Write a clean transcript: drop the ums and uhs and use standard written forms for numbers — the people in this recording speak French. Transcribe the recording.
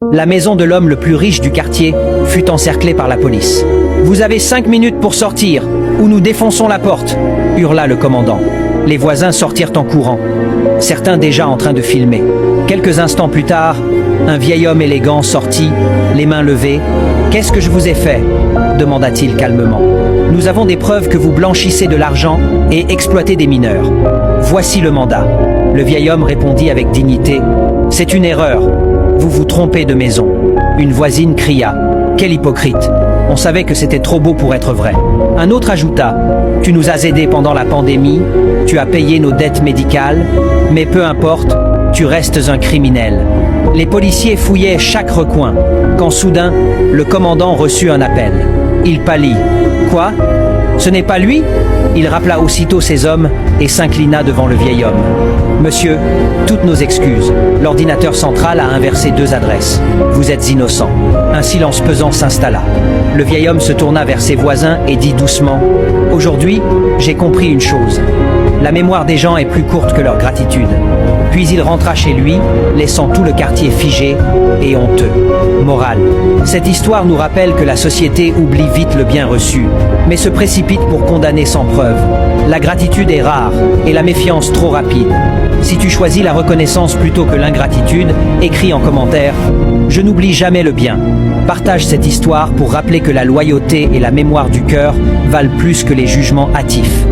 La maison de l'homme le plus riche du quartier fut encerclée par la police. « Vous avez 5 minutes pour sortir, ou nous défonçons la porte !» hurla le commandant. Les voisins sortirent en courant, certains déjà en train de filmer. Quelques instants plus tard, un vieil homme élégant sortit, les mains levées. « Qu'est-ce que je vous ai fait ?» demanda-t-il calmement. « Nous avons des preuves que vous blanchissez de l'argent et exploitez des mineurs. Voici le mandat. » Le vieil homme répondit avec dignité. « C'est une erreur. Vous vous trompez de maison. » Une voisine cria. « Quel hypocrite! On savait que c'était trop beau pour être vrai. » Un autre ajouta. « Tu nous as aidés pendant la pandémie, tu as payé nos dettes médicales, mais peu importe, tu restes un criminel. » Les policiers fouillaient chaque recoin, quand soudain, le commandant reçut un appel. Il pâlit. « Quoi? Ce n'est pas lui ?» Il rappela aussitôt ses hommes et s'inclina devant le vieil homme. « Monsieur, toutes nos excuses. L'ordinateur central a inversé 2 adresses. Vous êtes innocent. » Un silence pesant s'installa. Le vieil homme se tourna vers ses voisins et dit doucement « Aujourd'hui, j'ai compris une chose. La mémoire des gens est plus courte que leur gratitude. » Puis il rentra chez lui, laissant tout le quartier figé et honteux. Morale. Cette histoire nous rappelle que la société oublie vite le bien reçu, mais se précipite pour condamner sans preuve. La gratitude est rare et la méfiance trop rapide. Si tu choisis la reconnaissance plutôt que l'ingratitude, écris en commentaire « Je n'oublie jamais le bien ». Partage cette histoire pour rappeler que la loyauté et la mémoire du cœur valent plus que les jugements hâtifs.